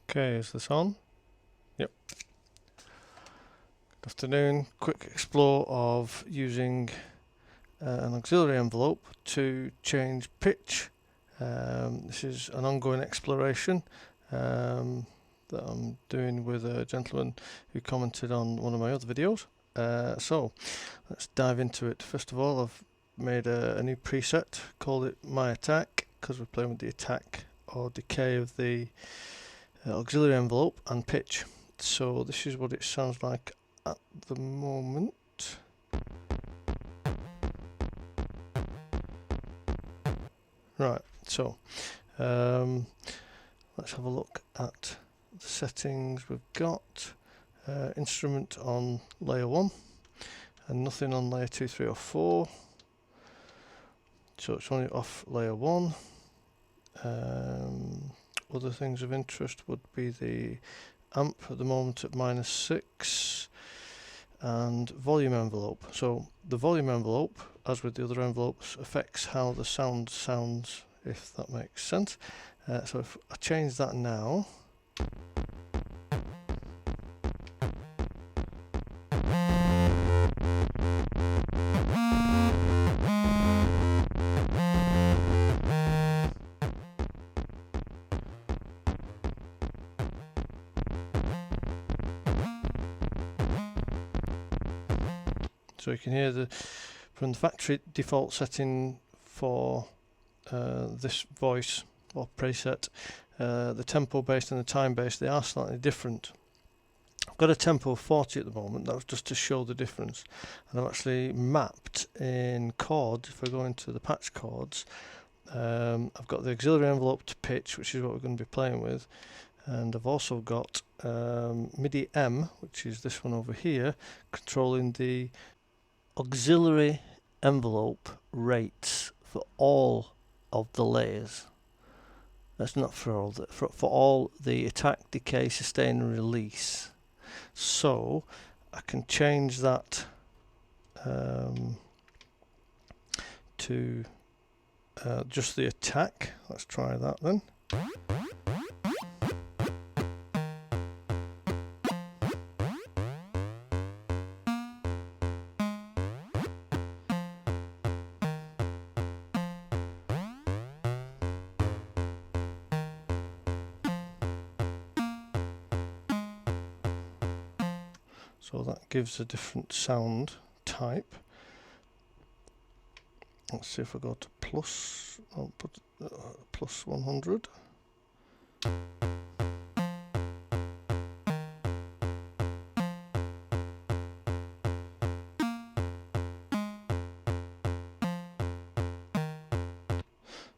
Okay, is this on? Yep. Good afternoon. Quick explore of using an auxiliary envelope to change pitch. This is an ongoing exploration that I'm doing with a gentleman who commented on one of my other videos. So let's dive into it. First of all, I've made a new preset, called it My Attack, because we're playing with the attack or decay of the auxiliary envelope and pitch. So this is what it sounds like at the moment. Right, so let's have a look at the settings we've got. Instrument on layer 1 and nothing on layer 2, 3 or 4. So it's only off layer 1. Other things of interest would be the amp at the moment at -6 and volume envelope. So the volume envelope, as with the other envelopes, affects how the sound sounds, if that makes sense. So if I change that now, so you can hear from the factory default setting for this voice or preset, the tempo based and the time based, they are slightly different. I've got a tempo of 40 at the moment. That was just to show the difference, and I've actually mapped in chord. If I go into the patch chords, I've got the auxiliary envelope to pitch, which is what we're going to be playing with, and I've also got MIDI M, which is this one over here, controlling the auxiliary envelope rates for all of the layers. That's not for all for all the attack, decay, sustain and release. So I can change that to just the attack. Let's try that then. So that gives a different sound type. Let's see if I go to plus, I'll put plus 100.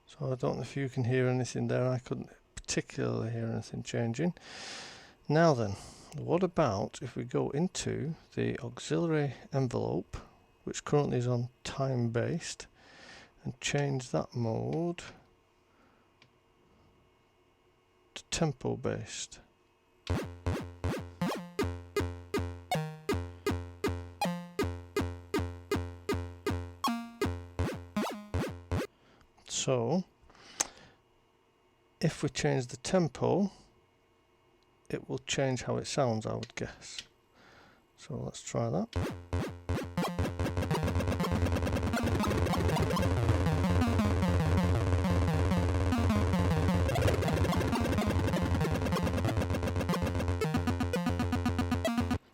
So I don't know if you can hear anything there. I couldn't particularly hear anything changing. Now then, what about if we go into the auxiliary envelope, which currently is on time based, and change that mode to tempo based. So if we change the tempo, it will change how it sounds, I would guess. So let's try that.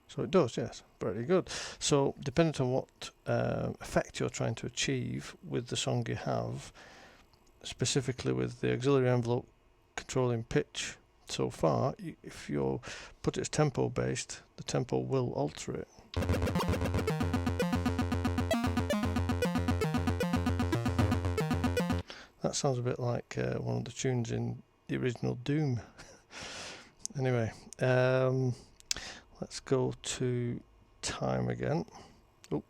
So it does, yes, very good. So depending on what effect you're trying to achieve with the song you have, specifically with the auxiliary envelope controlling pitch, so far, if you put it as tempo based, the tempo will alter it. That sounds a bit like one of the tunes in the original Doom. Anyway, let's go to time again. Oh,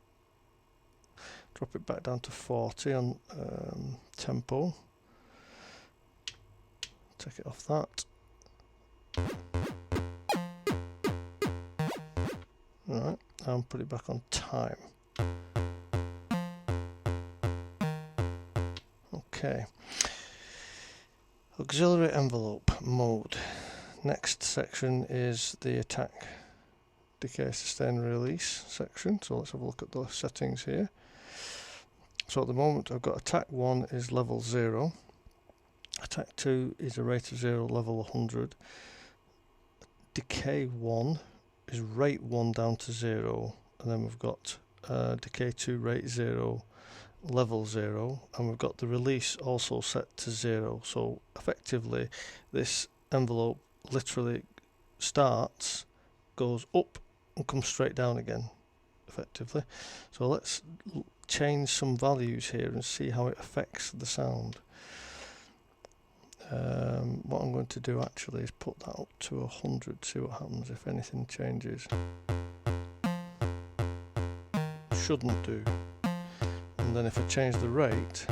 drop it back down to 40 on tempo. Take it off that. Right, and put it back on time. Okay. Auxiliary envelope mode. next section is the attack, decay, sustain, release section. So let's have a look at those settings here. So at the moment I've got attack 1 is level 0, attack 2 is a rate of 0, level 100, decay 1 is rate 1 down to 0, and then we've got decay 2 rate 0, level 0, and we've got the release also set to 0. So effectively this envelope literally starts, goes up and comes straight down again effectively. So let's change some values here and see how it affects the sound. What I'm going to do actually is put that up to 100, see what happens if anything changes. Shouldn't do. And then if I change the rate,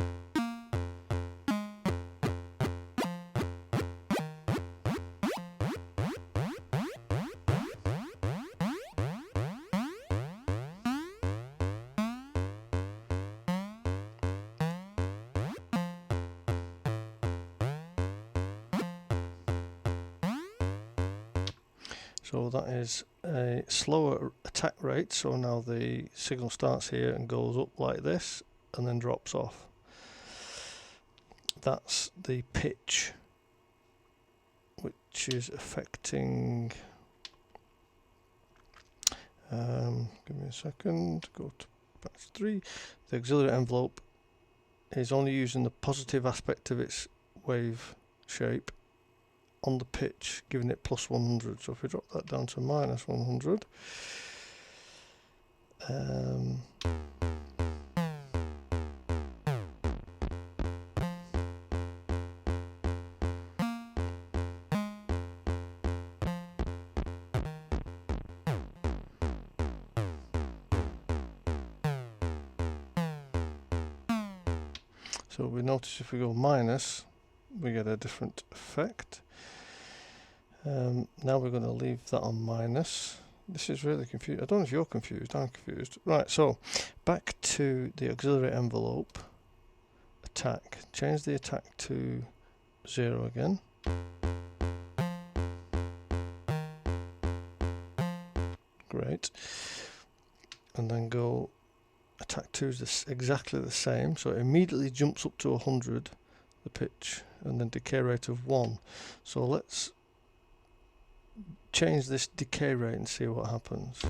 so that is a slower attack rate. So now the signal starts here and goes up like this and then drops off. That's the pitch, which is affecting, give me a second, go to patch 3. The auxiliary envelope is only using the positive aspect of its wave shape on the pitch, giving it plus 100. So if we drop that down to minus 100, so we notice if we go minus, we get a different effect. Now we're going to leave that on minus. This is really confusing. I don't know if you're confused, I'm confused. Right, so back to the auxiliary envelope, attack. Change the attack to 0 again. Great. And then go, attack 2 is exactly the same, so it immediately jumps up to 100, the pitch, and then decay rate of 1. So let's change this decay rate and see what happens.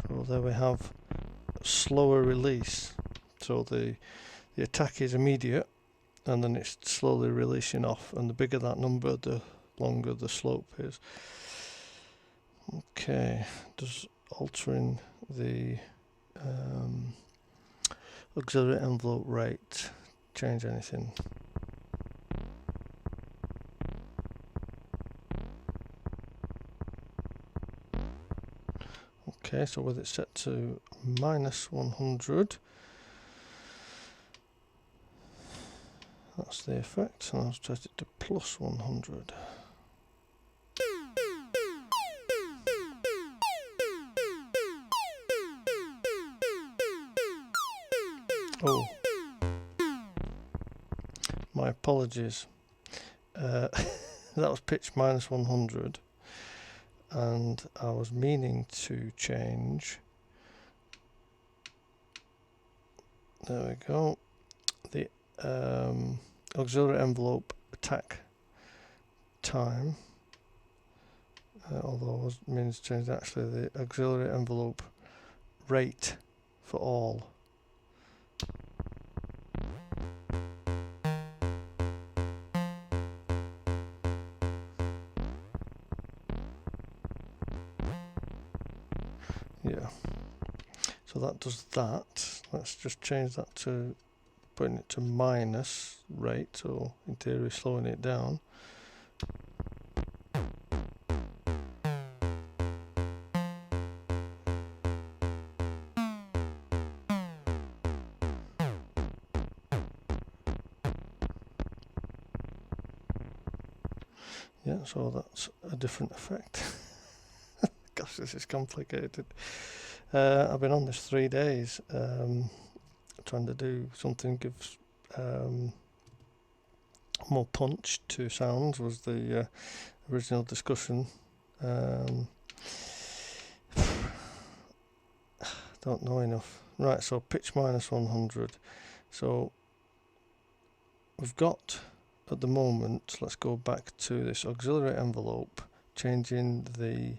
So there we have slower release. So the attack is immediate and then it's slowly releasing off, and the bigger that number, the longer the slope is. Okay, does altering the auxiliary envelope rate change anything? Okay, so with it set to minus 100, that's the effect, and I'll set it to plus 100. Oh, my apologies. That was pitch minus 100, and I was meaning to change, there we go, the auxiliary envelope attack time, although I was meaning to change actually the auxiliary envelope rate for all. Yeah, so that does that. Let's just change that to putting it to minus rate, so in theory slowing it down. Yeah, so that's a different effect. this is complicated. I've been on this 3 days, trying to do something gives more punch to sounds was the original discussion. Don't know enough. Right, so pitch minus 100. So we've got at the moment, let's go back to this auxiliary envelope, changing the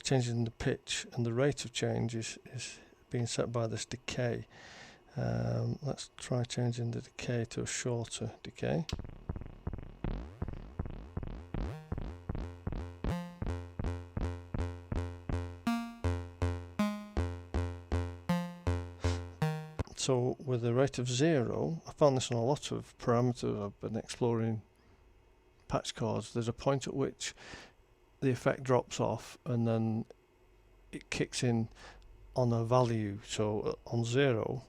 changing the pitch, and the rate of change is being set by this decay. Let's try changing the decay to a shorter decay. So with a rate of 0, I found this on a lot of parameters I've been exploring patchcords. There's a point at which the effect drops off and then it kicks in on a value. So on 0,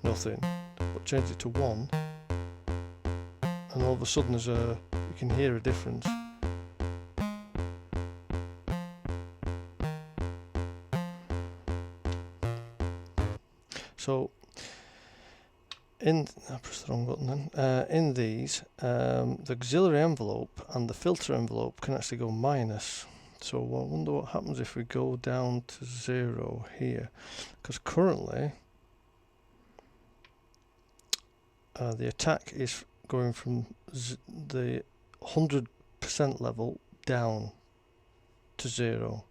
nothing, but change it to 1 and all of a sudden you can hear a difference. So I pressed the wrong button then. In these, the auxiliary envelope and the filter envelope can actually go minus. So I wonder what happens if we go down to 0 here, because currently the attack is going from the 100% level down to 0.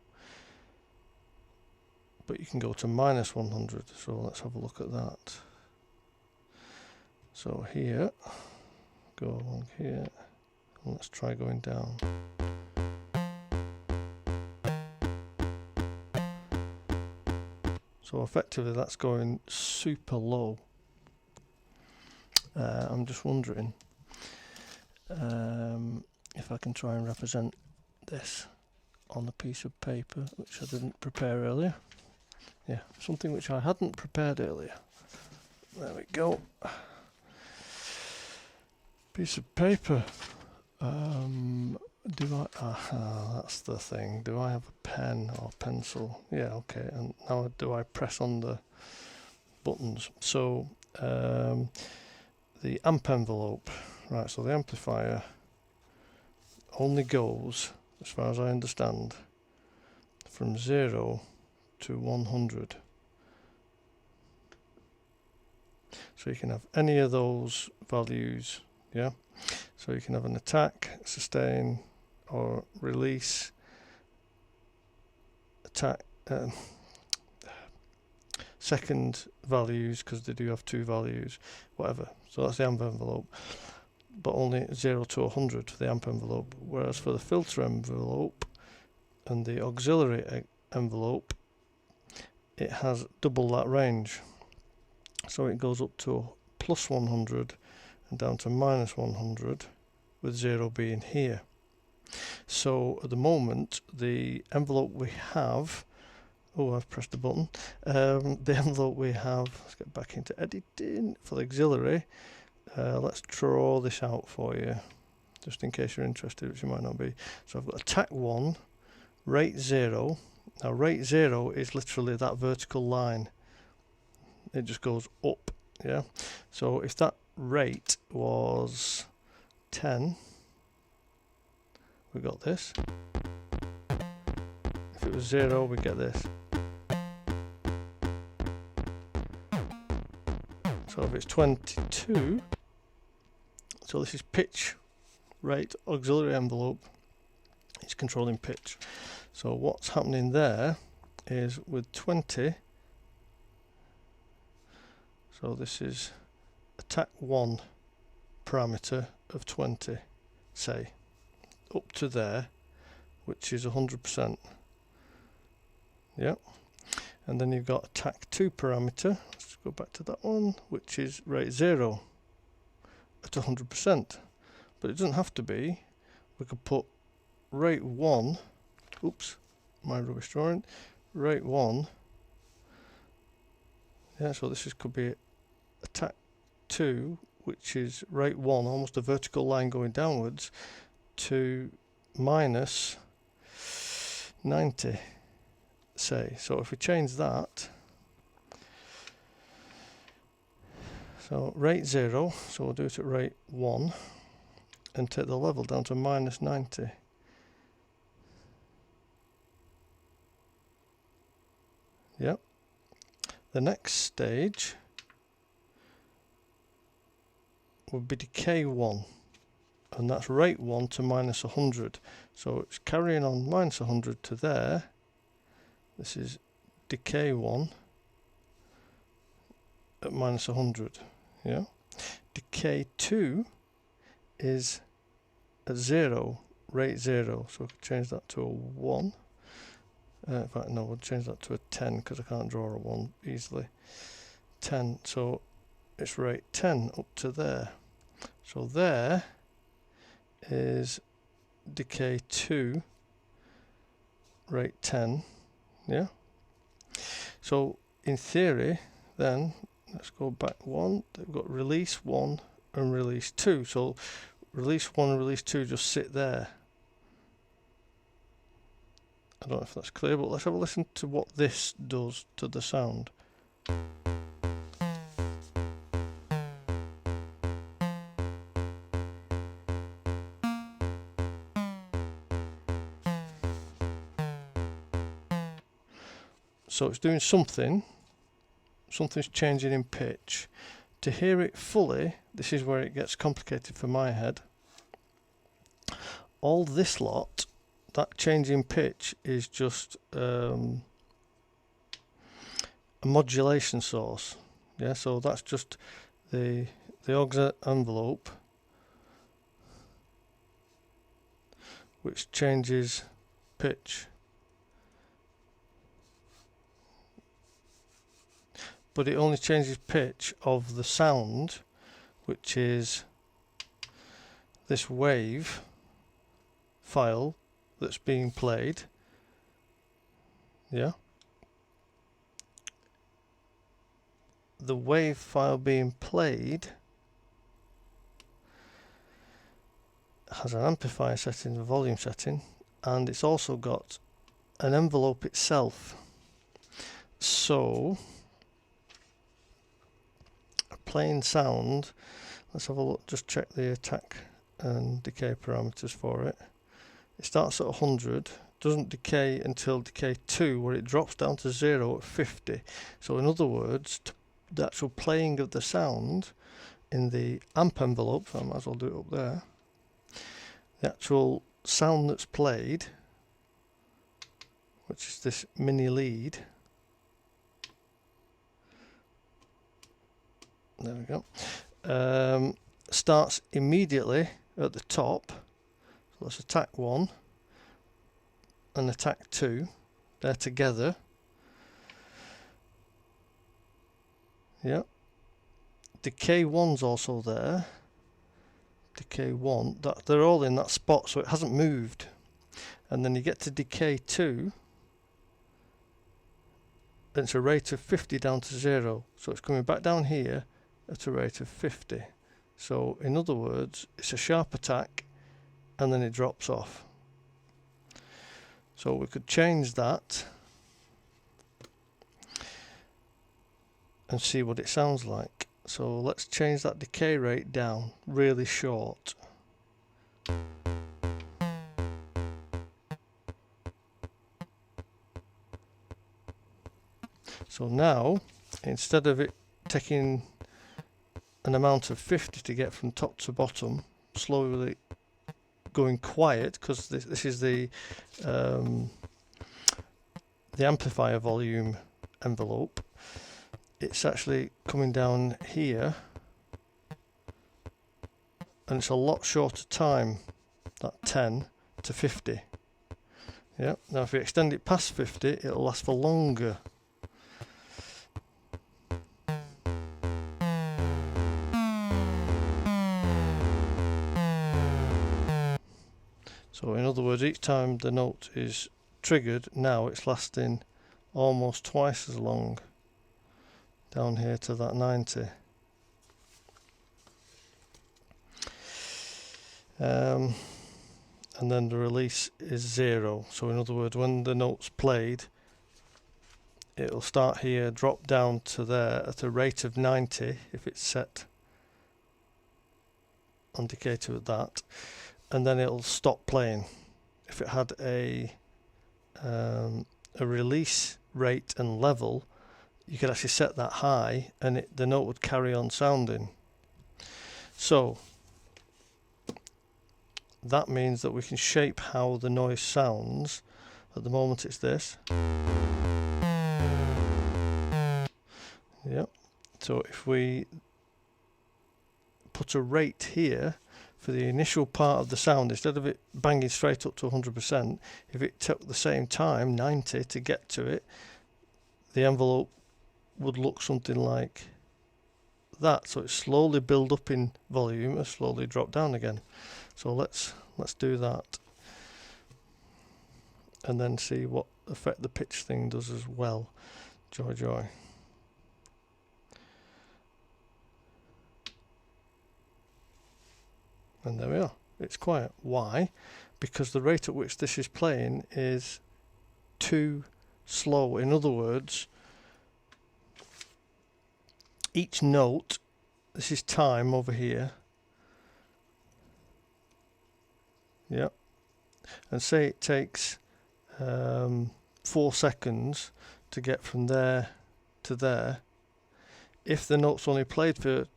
But you can go to minus 100, so let's have a look at that. So here, go along here, and let's try going down. So effectively that's going super low. I'm just wondering if I can try and represent this on a piece of paper, which I didn't prepare earlier. Yeah, something which I hadn't prepared earlier. There we go. Piece of paper. That's the thing. Do I have a pen or pencil? Yeah, okay. And now do I press on the buttons? So the amp envelope. Right, so the amplifier only goes, as far as I understand, from 0 to 100. So you can have any of those values, yeah? So you can have an attack, sustain, or release, attack, second values, because they do have 2 values, whatever. So that's the amp envelope, but only 0 to 100 for the amp envelope, whereas for the filter envelope and the auxiliary envelope, it has double that range. So it goes up to plus 100 and down to minus 100, with 0 being here. So at the moment, the envelope we have, oh, I've pressed the button. The envelope we have, let's get back into editing for the auxiliary. Let's draw this out for you, just in case you're interested, which you might not be. So I've got attack 1, rate 0. Now rate 0 is literally that vertical line. It just goes up, yeah? So if that rate was 10, we got this. If it was 0, we get this. So if it's 22, so this is pitch, rate, auxiliary envelope, it's controlling pitch. So what's happening there is with 20, so this is attack 1 parameter of 20, say, up to there, which is 100%. Yeah. And then you've got attack 2 parameter, let's go back to that one, which is rate 0 at 100%. But it doesn't have to be. We could put rate 1, oops, my rubbish drawing, rate 1, yeah, so this could be attack 2, which is rate 1, almost a vertical line going downwards, to minus 90, say. So if we change that, so rate 0, so we'll do it at rate 1 and take the level down to minus 90. Yep. The next stage would be decay 1, and that's rate 1 to minus 100. So it's carrying on minus 100 to there. This is decay 1 at minus 100. Yeah. Decay 2 is at 0, rate 0. So we can change that to a 1. In fact, no, we'll change that to a 10 because I can't draw a 1 easily. 10, so it's rate 10 up to there. So there is decay 2, rate 10, yeah? So in theory, then, let's go back 1, they've got release 1 and release 2. So release 1 and release 2 just sit there. I don't know if that's clear, but let's have a listen to what this does to the sound. So it's doing something, something's changing in pitch. To hear it fully, this is where it gets complicated for my head. All this lot, that change in pitch is just a modulation source. Yeah, so that's just the aux envelope which changes pitch. But it only changes pitch of the sound, which is this wave file that's being played. Yeah. The wave file being played has an amplifier setting, a volume setting, and it's also got an envelope itself. So a plain sound, let's have a look, just check the attack and decay parameters for it. It starts at 100, doesn't decay until decay 2, where it drops down to 0 at 50. So in other words, the actual playing of the sound in the amp envelope, so I might as well do it up there, the actual sound that's played, which is this mini lead, there we go, starts immediately at the top. So let's attack 1 and attack 2, they're together. Yeah. Decay 1's also there. Decay 1, they're all in that spot, so it hasn't moved. And then you get to decay 2, and it's a rate of 50 down to 0. So it's coming back down here at a rate of 50. So in other words, it's a sharp attack and then it drops off. So we could change that and see what it sounds like. So let's change that decay rate down really short. So now, instead of it taking an amount of 50 to get from top to bottom, slowly going quiet, because this is the amplifier volume envelope, it's actually coming down here, and it's a lot shorter time, that 10 to 50. Yeah. Now if we extend it past 50, it'll last for longer. So in other words, each time the note is triggered, now it's lasting almost twice as long down here to that 90. and then the release is 0. So in other words, when the note's played, it'll start here, drop down to there at a rate of 90 if it's set indicator at that, and then it'll stop playing. If it had a release rate and level, you could actually set that high and the note would carry on sounding. So that means that we can shape how the noise sounds. At the moment it's this. Yep. So if we put a rate here for the initial part of the sound, instead of it banging straight up to 100%, if it took the same time, 90, to get to it, the envelope would look something like that. So it slowly build up in volume and slowly drop down again. So let's do that and then see what effect the pitch thing does as well. Joy. And there we are, it's quiet. Why? Because the rate at which this is playing is too slow. In other words, each note, this is time over here, yeah, and say it takes 4 seconds to get from there to there. If the note's only played for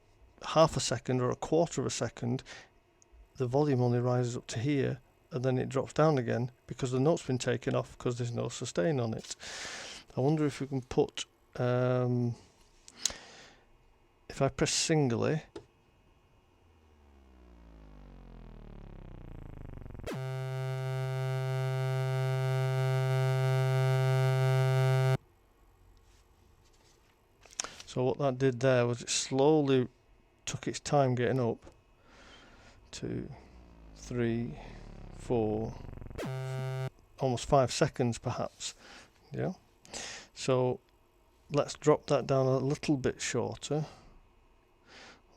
half a second or a quarter of a second, the volume only rises up to here and then it drops down again because the note's been taken off because there's no sustain on it. I wonder if we can put, if I press singly, so what that did there was it slowly took its time getting up. 2, 3, 4, almost 5 seconds perhaps. Yeah. So let's drop that down a little bit shorter.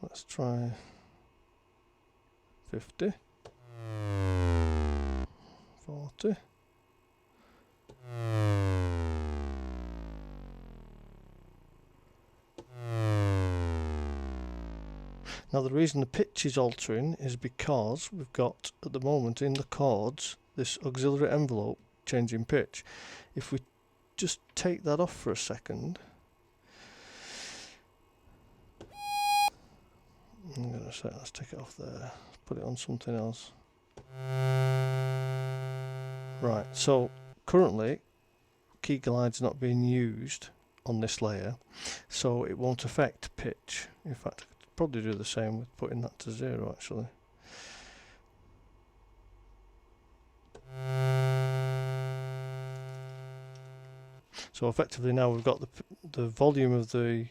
Let's try 50, 40. Now the reason the pitch is altering is because we've got at the moment in the chords this auxiliary envelope changing pitch. If we just take that off for a second, I'm going to say let's take it off there, let's put it on something else. Right, so currently key glide's not being used on this layer, so it won't affect pitch. In fact, probably do the same with putting that to 0 actually. So effectively now we've got the volume of the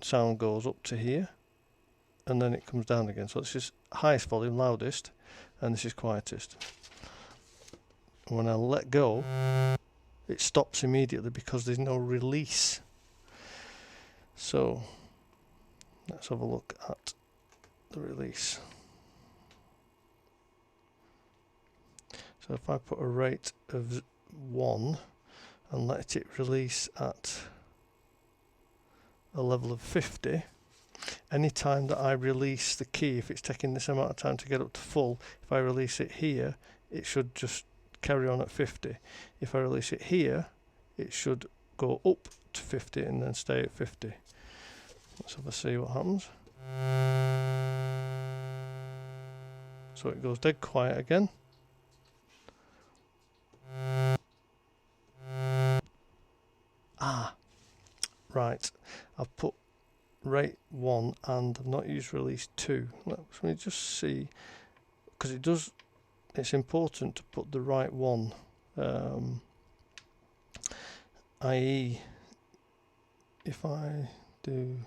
sound goes up to here and then it comes down again. So this is highest volume, loudest, and this is quietest. And when I let go, it stops immediately because there's no release. So let's have a look at the release. So if I put a rate of 1 and let it release at a level of 50, any time that I release the key, if it's taking this amount of time to get up to full, if I release it here, it should just carry on at 50. If I release it here, it should go up to 50 and then stay at 50. Let's have a see what happens. So it goes dead quiet again. Right, I've put rate 1 and I've not used release 2. Let me just see, because it's important to put the right one, i.e. if I do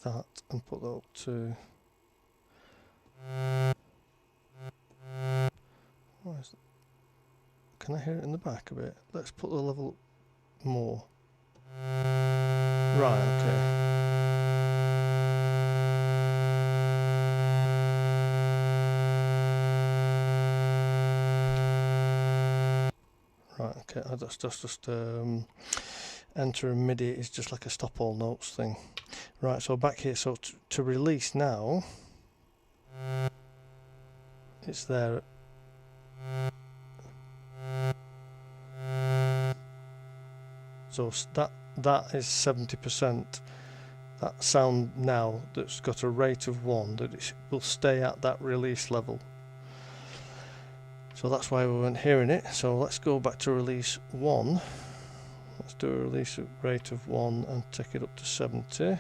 that and put that up to, can I hear it in the back a bit? Let's put the level up more. Right, okay. Right, okay, that's just enter and MIDI is just like a stop all notes thing. Right, so back here, so to release now, it's there. So that is 70%. That sound now that's got a rate of 1, that it will stay at that release level. So that's why we weren't hearing it. So let's go back to release 1. Let's do a release rate of 1 and take it up to 70.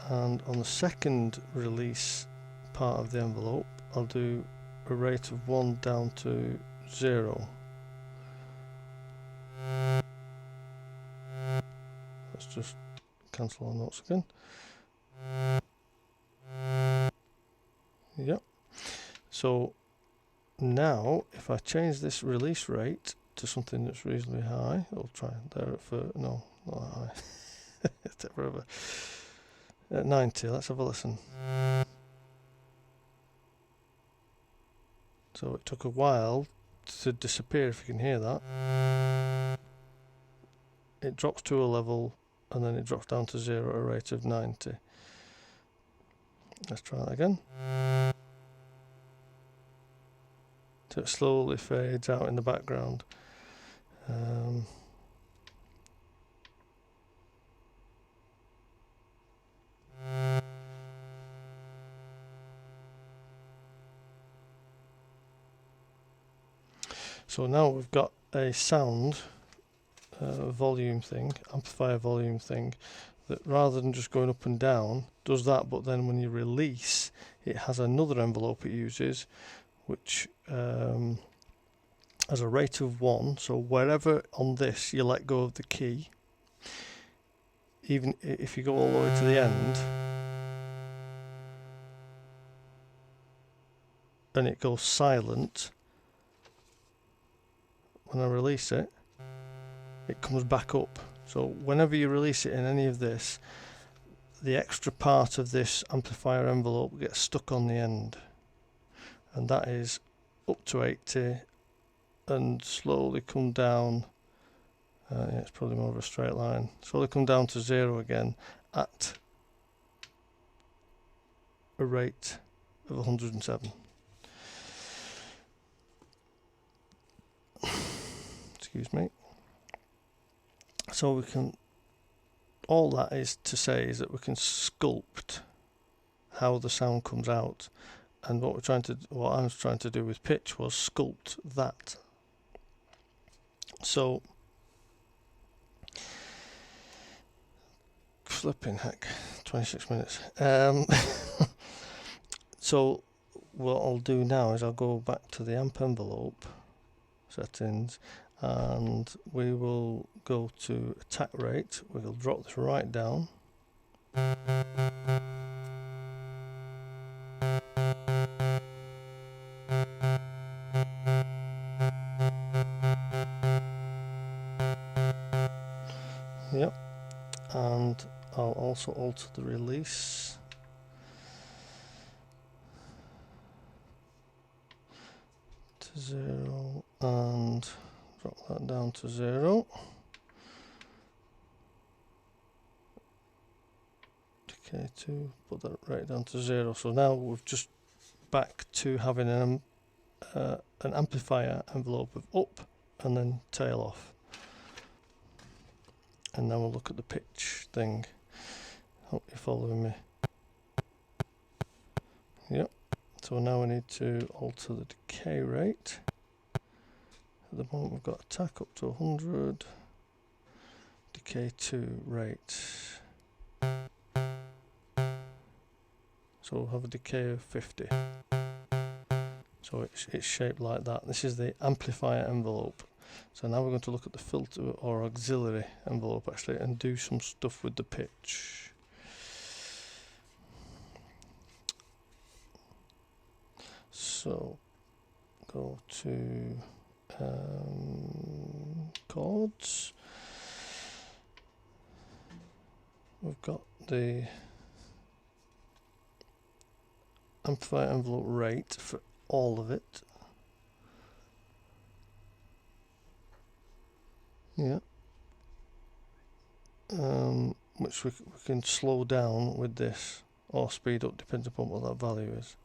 And on the second release part of the envelope, I'll do a rate of 1 down to 0. Let's just cancel our notes again. Yep. So now if I change this release rate to something that's reasonably high, I'll try there for no, not that high. Take forever. At 90, let's have a listen. So it took a while to disappear, if you can hear that. It drops to a level and then it drops down to 0 at a rate of 90. Let's try that again. So it slowly fades out in the background. So now we've got a sound volume thing, amplifier volume thing, that rather than just going up and down, does that, but then when you release, it has another envelope it uses, which has a rate of 1, so wherever on this you let go of the key, even if you go all the way to the end, and it goes silent, when I release it, it comes back up. So whenever you release it in any of this, the extra part of this amplifier envelope gets stuck on the end, and that is up to 80 and slowly come down. Yeah, it's probably more of a straight line. Slowly come down to 0 again at a rate of 107. Excuse me. So we can, all that is to say is that we can sculpt how the sound comes out, and what I was trying to do with pitch was sculpt that. So flipping heck, 26 minutes. So what I'll do now is I'll go back to the amp envelope settings, and we will go to attack rate. We'll drop this right down. Yep, and I'll also alter the release. To 0 and drop that down to 0. Decay 2, put that right down to 0. So now we've just back to having an amplifier envelope of up and then tail off. And now we'll look at the pitch thing. Hope you're following me. Yep. So now we need to alter the decay rate. At the moment we've got attack up to 100, decay 2 rate. So we'll have a decay of 50. So it's shaped like that. This is the amplifier envelope. So now we're going to look at the filter or auxiliary envelope actually and do some stuff with the pitch. So go to chords. We've got the amplifier envelope rate for all of it. Yeah. Which we can slow down with this, or speed up, depends upon what that value is.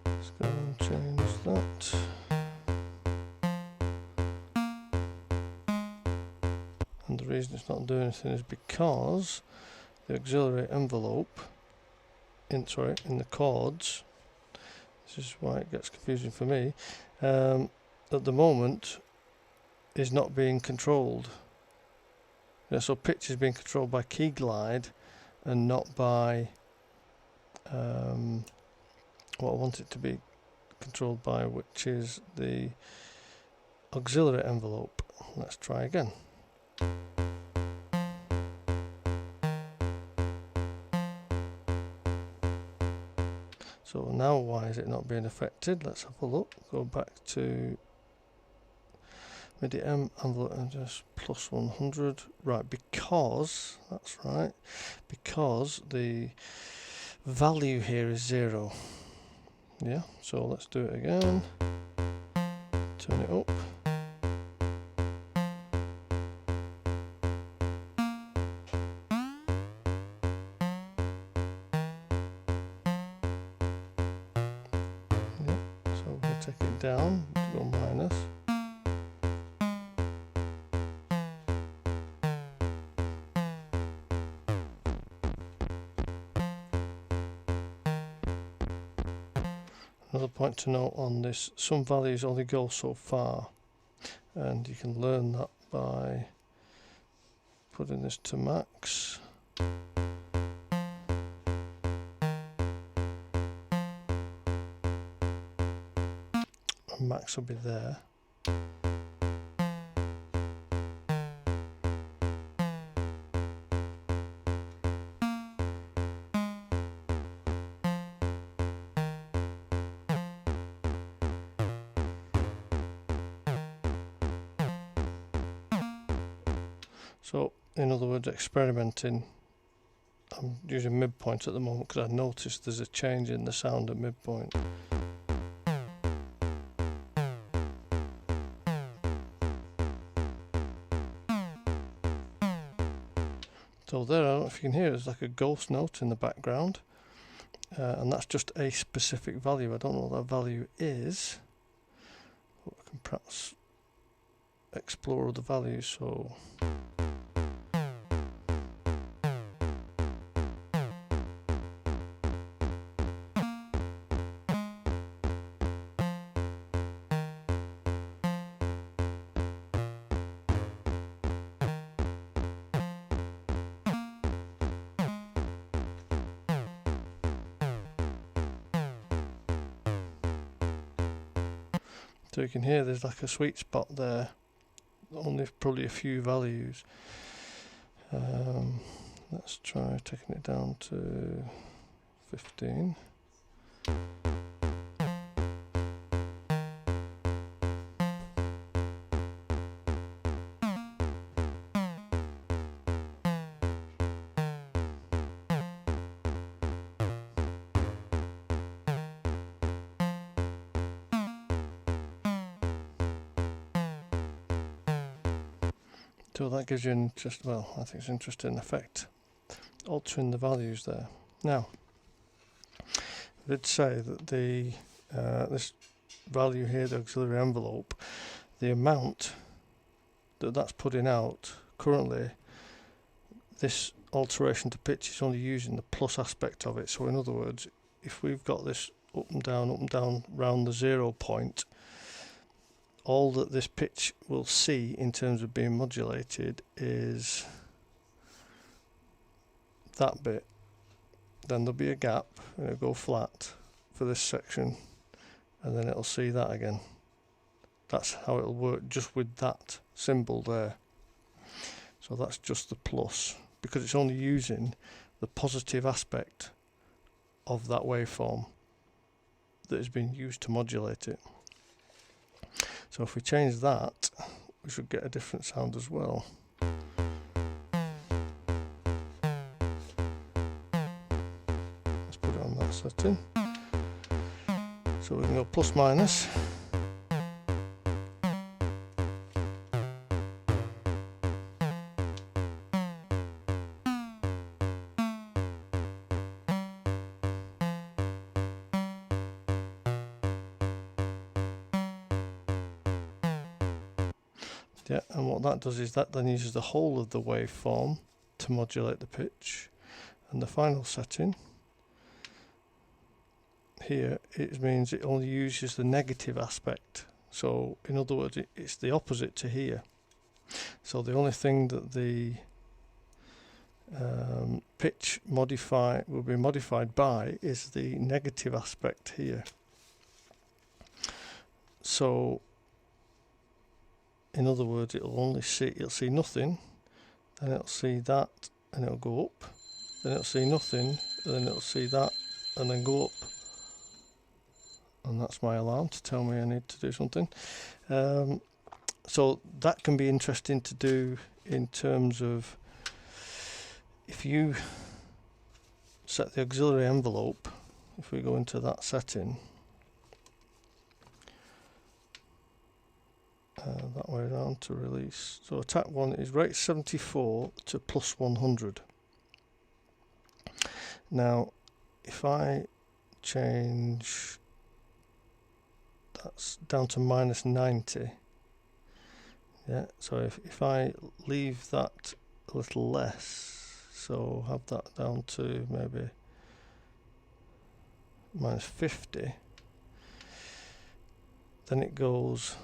Let's go and change that. And the reason it's not doing anything is because the auxiliary envelope in the chords, this is why it gets confusing for me, at the moment is not being controlled. Yeah, so pitch is being controlled by key glide and not by what I want it to be controlled by, which is the auxiliary envelope. Let's try again. So now why is it not being affected? Let's have a look. Go back to MIDI M envelope and just plus 100. Right, because, that's right, because the value here is 0. Yeah, so let's do it again. Turn it up. So we'll take it down to go minus. Another point to note on this, some values only go so far, and you can learn that by putting this to max. And max will be there. So, in other words, experimenting, I'm using midpoint at the moment because I noticed there's a change in the sound at midpoint. So there, I don't know if you can hear, there's like a ghost note in the background, and that's just a specific value. I don't know what that value is, but I can perhaps explore other values. So you can hear there's like a sweet spot there, only probably a few values. Let's try taking it down to 15. So that gives you an I think it's an interesting effect, altering the values there. Now, I did say that the this value here, the auxiliary envelope, the amount that that's putting out currently, this alteration to pitch is only using the plus aspect of it. So in other words, if we've got this up and down round the 0 point, all that this pitch will see in terms of being modulated is that bit. Then there'll be a gap and it'll go flat for this section, and then it'll see that again. That's how it'll work, just with that symbol there. So that's just the plus, because it's only using the positive aspect of that waveform that is being used to modulate it. So if we change that, we should get a different sound as well. Let's put it on that setting. So we can go plus minus. Yeah, and what that does is that then uses the whole of the waveform to modulate the pitch. And the final setting here, it means it only uses the negative aspect. So in other words, it's the opposite to here. So the only thing that the pitch will be modified by is the negative aspect here. So in other words, it'll see nothing, then it'll see that, and it'll go up, then it'll see nothing, and then it'll see that, and then go up. And that's my alarm to tell me I need to do something. So that can be interesting to do in terms of if you set the auxiliary envelope, if we go into that setting, that way around to release. So attack 1 is rate 74 to plus 100. Now if I change that's down to minus 90, yeah, so if I leave that a little less, so have that down to maybe minus 50, then it goes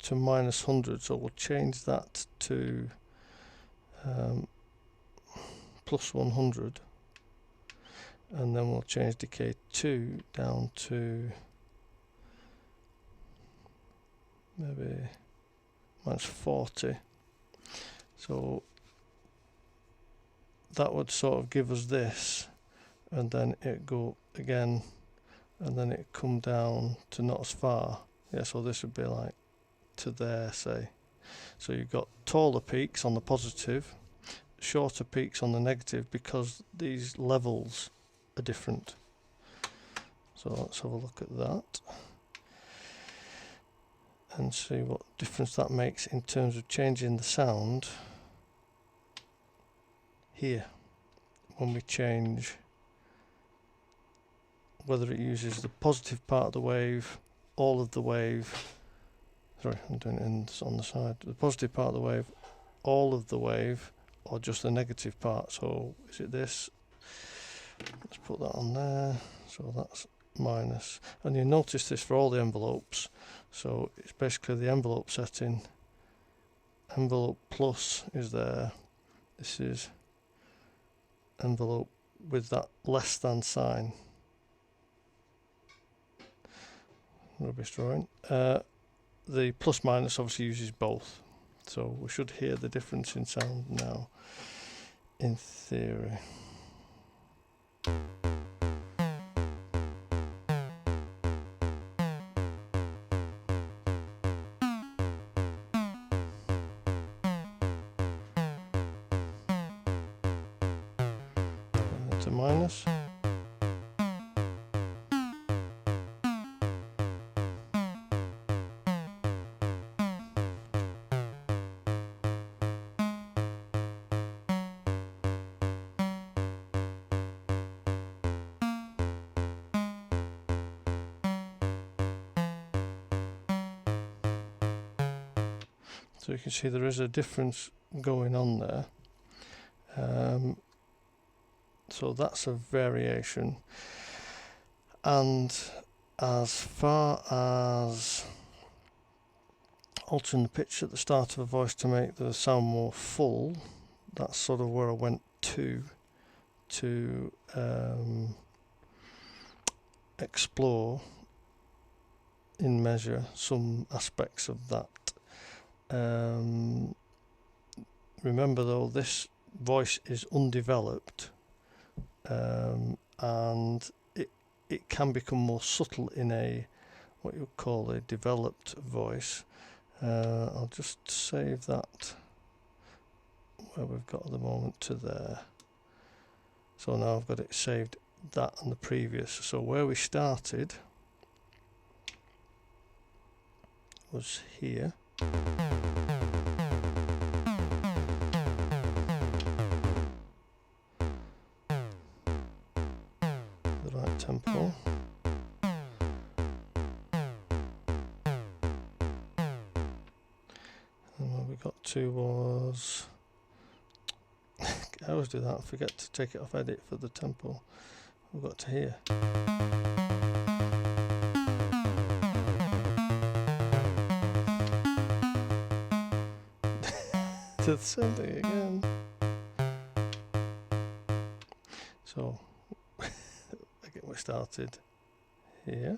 to minus 100, so we'll change that to plus 100, and then we'll change decay 2 down to maybe minus 40. So that would sort of give us this, and then it go again, and then it come down to not as far. Yeah, so this would be like to there, say. So you've got taller peaks on the positive, shorter peaks on the negative, because these levels are different. So let's have a look at that and see what difference that makes in terms of changing the sound here when we change whether it uses the positive part of the wave, all of the wave. Sorry, I'm doing it on the side. The positive part of the wave, all of the wave, or just the negative part. So is it this? Let's put that on there. So that's minus. And you notice this for all the envelopes. So it's basically the envelope setting. Envelope plus is there. This is envelope with that less than sign. Rubbish drawing. The plus minus obviously uses both, so we should hear the difference in sound now, in theory. To minus. So you can see there is a difference going on there. So that's a variation. And as far as altering the pitch at the start of a voice to make the sound more full, that's sort of where I went to explore in Measure some aspects of that. Remember though, this voice is undeveloped, and it can become more subtle in a what you would call a developed voice. I'll just save that where we've got at the moment to there. So now I've got it saved, that and the previous. So where we started was here. The right tempo. And where we got to was I always do that, I forget to take it off edit for the tempo. We got to here. To the same thing again. So again we started here.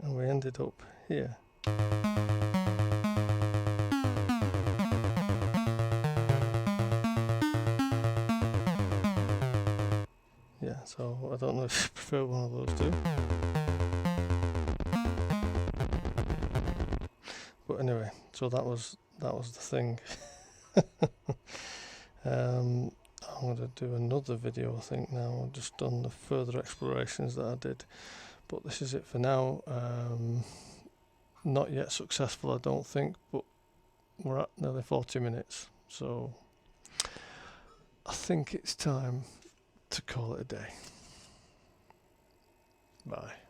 And we ended up here. Yeah, so I don't know if you prefer one of those two. But anyway, so that was the thing. I'm going to do another video I think now, just on the further explorations that I did. But this is it for now. Not yet successful I don't think, but we're at nearly 40 minutes. So I think it's time to call it a day. Bye.